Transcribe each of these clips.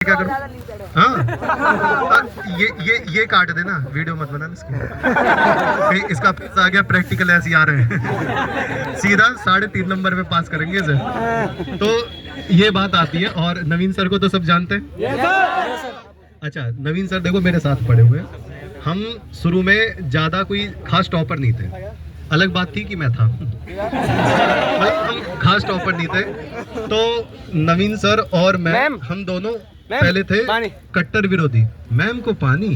क्या करूं? हाँ ये काट देना, वीडियो मत बनाना इसकी। इसका आ गया प्रैक्टिकल ऐसे आ रहे हैं सीधा 3.5 नंबर पे पास करेंगे इसे। तो ये बात आती है। और नवीन सर को तो सब जानते हैं। अच्छा, नवीन सर देखो मेरे साथ पढ़े हुए। हम शुरू में ज्यादा कोई खास टॉपर नहीं थे। अलग बात थी कि मैं था भाई, हम खास टॉपर नहीं थे। तो नवीन सर और मैं हम दोनों पहले थे कट्टर विरोधी। मैम को पानी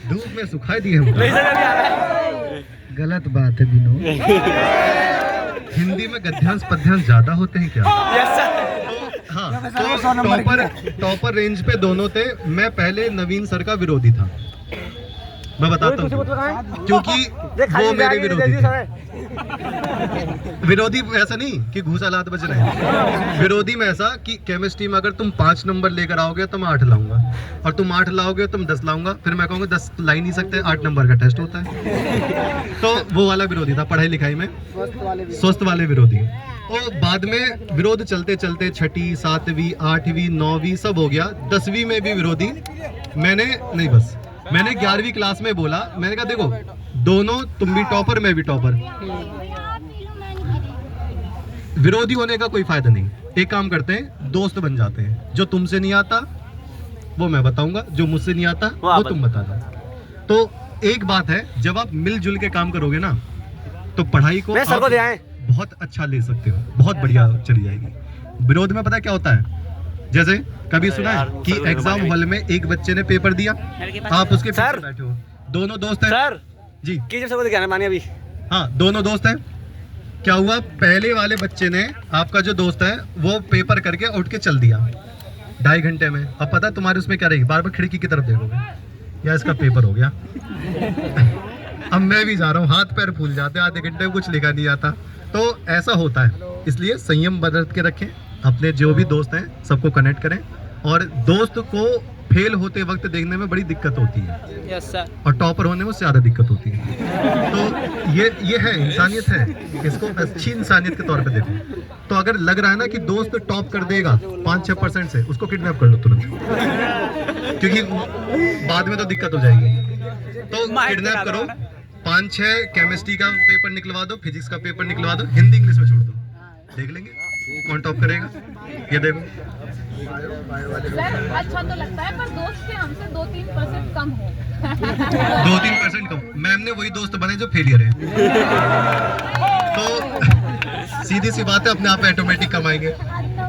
धूप में सुखाई दिए हम। गलत बात है विनोद। हिंदी में गद्यांश पद्यांश ज्यादा होते हैं क्या? हाँ, तो टॉपर रेंज पे दोनों थे। मैं पहले नवीन सर का विरोधी था। मैं बताता हूँ क्योंकि वो मेरे विरोधी थे। विरोधी ऐसा नहीं कि घूसा लात बज रहे हैं। विरोधी में ऐसा कि केमिस्ट्री में अगर तुम 5 नंबर लेकर आओगे तो मैं 8 लाऊंगा, और तुम 8 लाओगे तो मैं 10 लाऊंगा। फिर मैं कहूँगा 10 ला ही नहीं सकते, 8 नंबर का टेस्ट होता है। तो वो वाला विरोधी था पढ़ाई लिखाई में, स्वस्थ वाले विरोधी। और बाद में विरोध चलते चलते 6वीं 7वीं 8वीं 9वीं सब हो गया। 10वीं में भी विरोधी। मैंने 11वीं क्लास में बोला, मैंने कहा देखो दोनों, तुम भी टॉपर मैं भी टॉपर, विरोधी होने का कोई फायदा नहीं। एक काम करते हैं, दोस्त बन जाते हैं। जो तुमसे नहीं आता वो मैं बताऊंगा, जो मुझसे नहीं आता वो तुम बताना। तो एक बात है, जब आप मिलजुल के काम करोगे ना तो पढ़ाई को बहुत अच्छा ले सकते हो, बहुत बढ़िया चली जाएगी। विरोध में पता क्या होता है, जैसे कभी सुना है कि एग्जाम हॉल में एक बच्चे ने पेपर दिया, आप उसके पीछे बैठे हो, दोनों दोस्त हैं सर जी, अभी हाँ दोनों दोस्त हैं। क्या हुआ, पहले वाले बच्चे ने, आपका जो दोस्त है वो पेपर करके उठ के चल दिया 2.5 घंटे में। अब पता तुम्हारे उसमें क्या रहेगी, बार बार खिड़की की तरफ देखोगे या इसका पेपर हो गया। अब मैं भी जा रहा हूँ, हाथ पैर फूल जाते, आधे घंटे में कुछ लिखा नहीं आता। तो ऐसा होता है, इसलिए संयम बरत के रखें। अपने जो भी दोस्त हैं सबको कनेक्ट करें। और दोस्त को फेल होते वक्त देखने में बड़ी दिक्कत होती है। Yes sir. और टॉपर होने में ज्यादा दिक्कत होती है। तो ये है इंसानियत है, इसको अच्छी इंसानियत के तौर पे देखें। तो अगर लग रहा है ना कि दोस्त टॉप कर देगा 5-6% से, उसको किडनैप कर लो तुरंत, क्योंकि बाद में तो दिक्कत हो जाएगी। तो किडनैप करो, 5-6 केमिस्ट्री का पेपर निकलवा दो, फिजिक्स का पेपर निकलवा दो, हिंदी इंग्लिश में छोड़ दो, देख लेंगे कौन टॉप करेगा। ये देखो सर, अच्छा तो लगता है, पर दोस्त के हमसे 2-3% कम हो। 2-3% कम। मैम ने वही दोस्त बने जो फेलियर है। तो सीधी सी बात है, अपने आप ऑटोमेटिक कम आएंगे।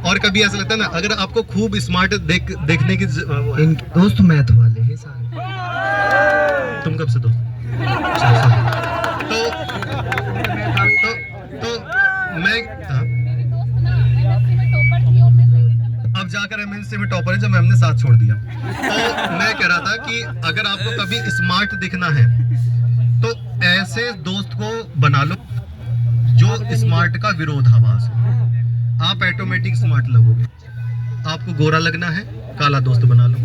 और कभी ऐसा लगता है ना, अगर आपको खूब स्मार्ट देखने की दोस्त मैथ वाले हैं सारे। तुम कब से दोस्त? तो मैं अब जाकर एमएनसी में टॉपर है, जो मैम ने साथ छोड़ दिया। तो मैं कह रहा था कि अगर आपको कभी स्मार्ट दिखना है तो ऐसे दोस्त को बना लो जो स्मार्ट का विरोधाभास हो। आप ऑटोमेटिक स्मार्ट लगोगे। आपको गोरा लगना है, काला दोस्त बना लो।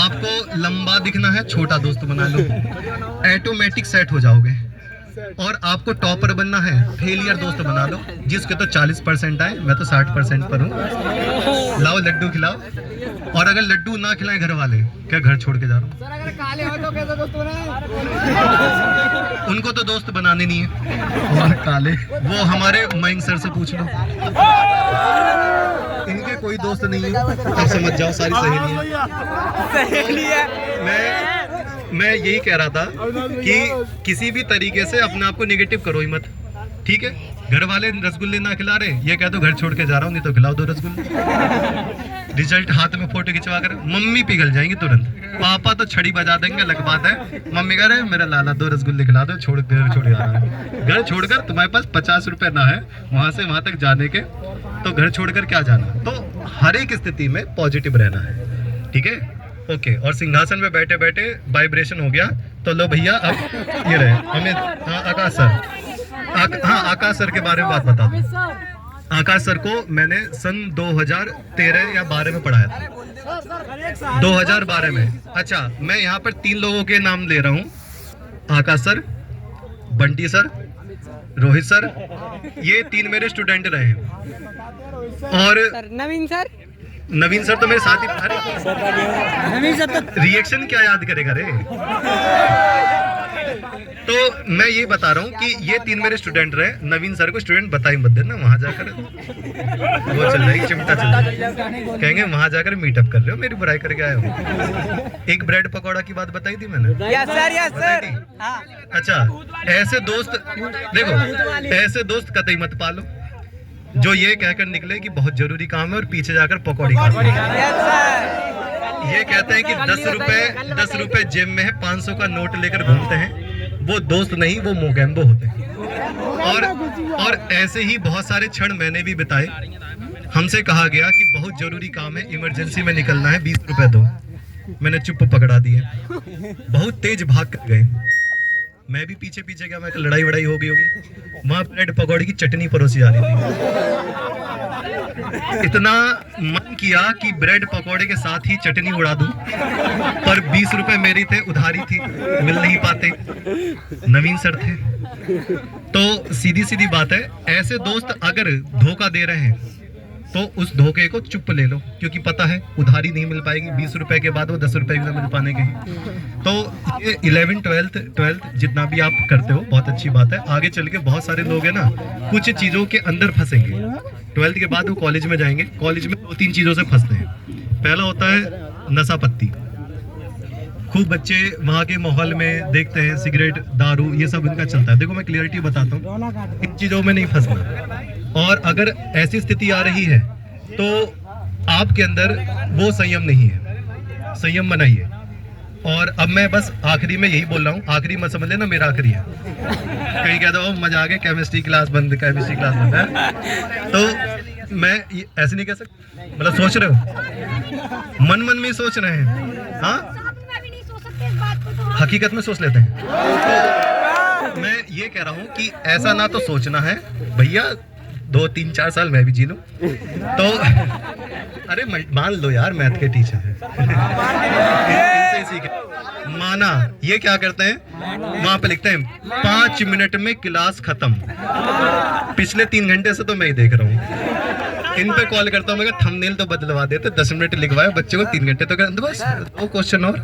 आपको लंबा दिखना है, छोटा दोस्त बना लो, ऑटोमेटिक सेट हो जाओगे। और आपको टॉपर बनना है, फेलियर दोस्त बना लो, जिसके तो 40% आए, मैं तो 60% पर हूँ। लाओ लड्डू खिलाओ, और अगर लड्डू ना खिलाए घर वाले, क्या घर छोड़ के जा रहा हूँ? काले हो तो कैसे दोस्त बनाए? उनको तो दोस्त बनाने नहीं है। और काले वो हमारे मयंक सर से पूछ लो, इनके कोई दोस्त नहीं है। अब समझ जाओ, सारी सहेली है। मैं यही कह रहा था कि किसी भी तरीके से अपने आप को निगेटिव करो ही मत, ठीक है? घर वाले रसगुल्ले ना खिला रहे, ये कह दो घर छोड़ के जा रहा हूँ, नहीं तो खिलाओ 2 रसगुल्ले। रिजल्ट हाथ में फोटो खिंचवा कर मम्मी पिघल जाएंगी तुरंत, पापा तो छड़ी बजा देंगे, अलग बात है। मम्मी कह रहे मेरा लाला 2 रसगुल्ले खिला दो, छोड़ जा रहा है। घर छोड़कर तुम्हारे पास 50 रुपए ना है वहां से वहां तक जाने के, तो घर छोड़कर क्या जाना। तो हर एक स्थिति में पॉजिटिव रहना है, ठीक है? ओके। और सिंहासन में बैठे बैठे वाइब्रेशन हो गया, तो लो भैया अब ये रहे हमें। हाँ आकाश सर, हाँ आकाश सर के बारे में बात बता दूं। आकाश सर को मैंने सन 2013 या 12 में पढ़ाया था, 2012 में। अच्छा, मैं यहाँ पर 3 लोगों के नाम ले रहा हूँ, Aakash sir, Bunty sir, Rohit sir, ये 3 मेरे स्टूडेंट रहे हैं। और नवीन सर तो मेरे साथ ही। अरे नवीन सर तो रिएक्शन क्या याद करेगा रे। तो मैं ये बता रहा हूँ कि ये 3 मेरे स्टूडेंट रहे। नवीन सर को स्टूडेंट बता ही मत देना, वहां जाकर वो चल रहा है, चिमटा चल रहा है, कहेंगे वहां जाकर मीटअप कर रहे हो, मेरी बुराई करके आए हो। एक ब्रेड पकौड़ा की बात बताई थी मैंने। Yes sir. अच्छा, ऐसे दोस्त देखो, ऐसे दोस्त कतई मत पालो जो ये कहकर निकले कि बहुत जरूरी काम है और पीछे जाकर पकौड़ी खा रहे हैं। ये कहते हैं कि 10 रुपए जेब में है, 500 का नोट लेकर घूमते हैं। वो दोस्त नहीं, वो मोगैम्बो होते हैं। और ऐसे ही बहुत सारे क्षण मैंने भी बिताए। हमसे कहा गया कि बहुत जरूरी काम है, इमरजेंसी में निकलना है, 20 रुपए दो। मैंने चुप पकड़ा दिए, बहुत तेज भाग कर गए। मैं भी पीछे पीछे गया, मैं लड़ाई वड़ाई हो गई होगी। वहां ब्रेड पकौड़ी की चटनी परोसी जा रही थी। इतना मन किया कि ब्रेड पकौड़े के साथ ही चटनी उड़ा दूं, पर 20 रुपए मेरी थे, उधारी थी, मिल नहीं पाते। नवीन सर थे। तो सीधी सीधी बात है, ऐसे दोस्त अगर धोखा दे रहे हैं तो उस धोखे को चुप ले लो, क्योंकि पता है उधारी नहीं मिल पाएगी। 20 रुपए के बाद वो 10 रुपए भी मिल पाने के। तो ये 11 12 जितना भी आप करते हो बहुत अच्छी बात है। आगे चल के बहुत सारे लोग हैं ना, कुछ चीजों के अंदर फंसेंगे। 12th के बाद वो कॉलेज में जाएंगे, कॉलेज में 2-3 चीजों से फंसते हैं। पहला होता है नशा पत्ती। खूब बच्चे वहाँ के माहौल में देखते हैं सिगरेट, दारू, ये सब इनका चलता है। देखो मैं क्लियरिटी बताता हूँ, इन चीजों में नहीं फंसना। और अगर ऐसी स्थिति आ रही है तो आपके अंदर वो संयम नहीं है, संयम बनाइए। और अब मैं बस आखिरी में यही बोल रहा हूँ, आखिरी मत समझ लेना मेरा आखिरी है। कहीं कहता हो मजा आ गया, केमिस्ट्री क्लास बंद, केमिस्ट्री क्लास बंद है। तो मैं ऐसे नहीं कह सकता, मतलब सोच रहे हो, मन में सोच रहे हैं, हाँ हकीकत में सोच लेते हैं। तो मैं ये कह रहा हूँ कि ऐसा ना तो सोचना है भैया, 2-3-4 साल मैं भी जी लूं तो अरे मान लो यार, मैथ के टीचर हैं इनसे सीखे। माना ये क्या करते हैं, वहां पे लिखते हैं 5 मिनट में क्लास खत्म। पिछले 3 घंटे से तो मैं ही देख रहा हूँ। इन पे कॉल करता हूँ, मैं थंबनेल तो बदलवा देते, 10 मिनट लिखवाए बच्चे को, 3 घंटे तो कर, बस 2 क्वेश्चन और।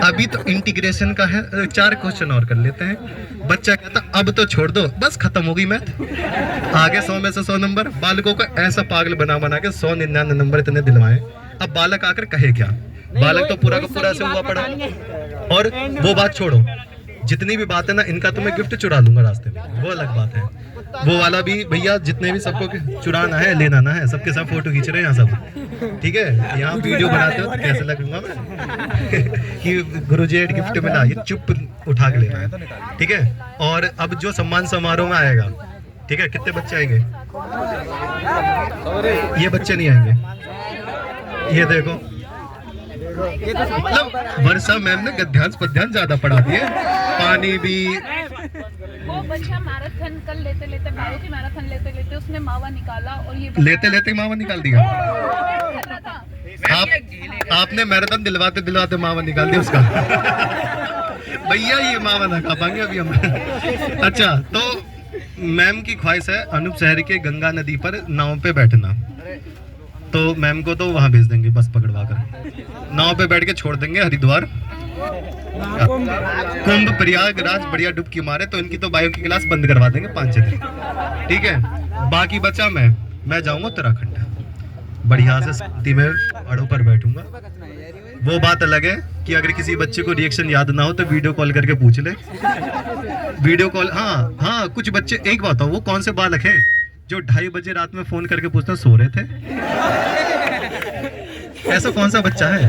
अभी तो इंटीग्रेशन का है, 4 क्वेश्चन और कर लेते हैं। बच्चा कहता अब तो छोड़ दो, बस खत्म हो गई मैथ। आगे 100 में से 100 नंबर। बालकों को ऐसा पागल बना के 199 नंबर इतने दिलवाए। अब बालक आकर कहे क्या, बालक तो पूरा का पूरा से हुआ पड़ा। और वो बात छोड़ो, जितनी भी बात है ना, इनका तो मैं गिफ्ट चुरा लूंगा रास्ते में, वो अलग बात है। वो वाला भी भैया, जितने भी सबको चुराना है, लेना ना है, सबके साथ फोटो खींच रहे हैं यहाँ सब, ठीक है। यहाँ वीडियो बनाते हो तो कैसे लगूंगा मैं कि गुरुजी एक गिफ्ट मिला, ये चुप उठा के लेना है, ठीक है। और अब जो सम्मान समारोह में आएगा, ठीक है, कितने बच्चे आएंगे, ये बच्चे नहीं आएंगे। ये देखो, मतलब वर्षा मैम ने गद्यांश पद्यांश ज्यादा पढ़ा दिए। पानी भी, वो बच्चा मैराथन कल लेते बायो की मैराथन लेते उसने मावा निकाला, और ये लेते मावा निकाल दिया। आपने मैराथन दिलवाते मावा निकाल दिया उसका। भैया ये मावा ना खा पाएंगे अभी हम। अच्छा, तो मैम की ख्वाहिश है अनूप शहर के गंगा नदी पर नाव पे बैठना। तो मैम को तो वहां भेज देंगे बस पकड़वा कर, नाव पे बैठ के छोड़ देंगे हरिद्वार, कुंभ, प्रयागराज, बढ़िया डुबकी मारे तो इनकी तो बायो की क्लास बंद करवा देंगे 5-6 दिन, ठीक है। बाकी बचा मैं जाऊंगा उत्तराखंड, बढ़िया से शांति में पहाड़ों पर बैठूंगा। वो बात अलग है कि अगर किसी बच्चे को रिएक्शन याद ना हो तो वीडियो कॉल करके पूछ ले। वीडियो कॉल, हाँ कुछ बच्चे, एक बात हो, वो कौन से बालक हैं जो 2:30 बजे रात में फोन करके पूछते सो रहे थे? ऐसा कौन सा बच्चा है?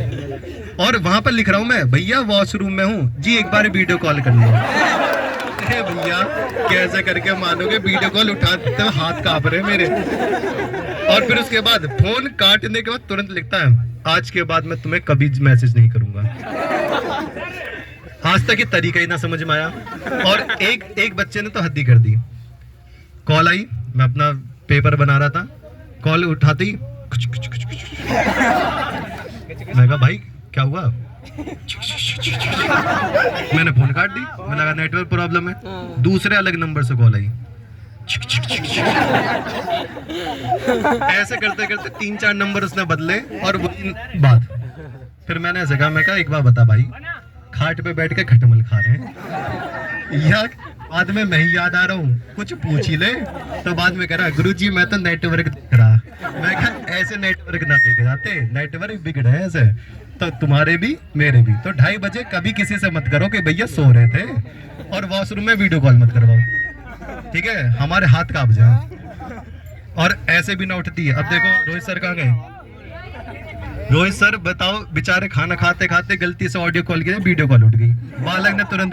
और वहां पर लिख रहा हूं मैं, भैया वॉशरूम में हूँ जी, एक बार वीडियो कॉल कर लो। भैया कैसे करके मानोगे, वीडियो कॉल उठाते हाथ कांप रहे मेरे। और फिर उसके बाद फोन काटने के बाद तुरंत लिखता है, आज के बाद मैं तुम्हें कभी मैसेज नहीं करूंगा। आज तक ये तरीका ही ना समझ में आया। और एक बच्चे ने तो हद ही कर दी। कॉल आई, मैं अपना पेपर बना रहा था, कॉल उठाती मैं कहा भाई क्या हुआ? मैंने फोन काट दी, मैंने लगा नेटवर्क प्रॉब्लम है। दूसरे अलग नंबर से कॉल आई, ऐसे करते करते 3-4 नंबर उसने बदले और वही बात। फिर मैंने ऐसे कहा, मैं कहा एक बार बता भाई, खाट पे बैठ के खटमल खा रहे हैं या बाद में मैं ही याद आ रहा हूँ, कुछ पूछ ही ले। तो बाद में कह रहा गुरुजी मैं तो नेटवर्क देख रहा। मैं कहा ऐसे नेटवर्क ना देखे जाते, नेटवर्क बिगड़े हैं ऐसे तो तुम्हारे भी मेरे भी। तो 2:30 बजे कभी किसी से मत करो कि भैया सो रहे थे, और वॉशरूम में वीडियो कॉल मत करवाओ, ठीक है, हमारे हाथ कांप जाए। और ऐसे भी ना उठती है। अब देखो रोहित सर कहाँ गए? रोहित सर बताओ, बेचारे खाना खाते खाते गलती से ऑडियो कॉल किया, वीडियो कॉल उठ गई, बालक ने तुरंत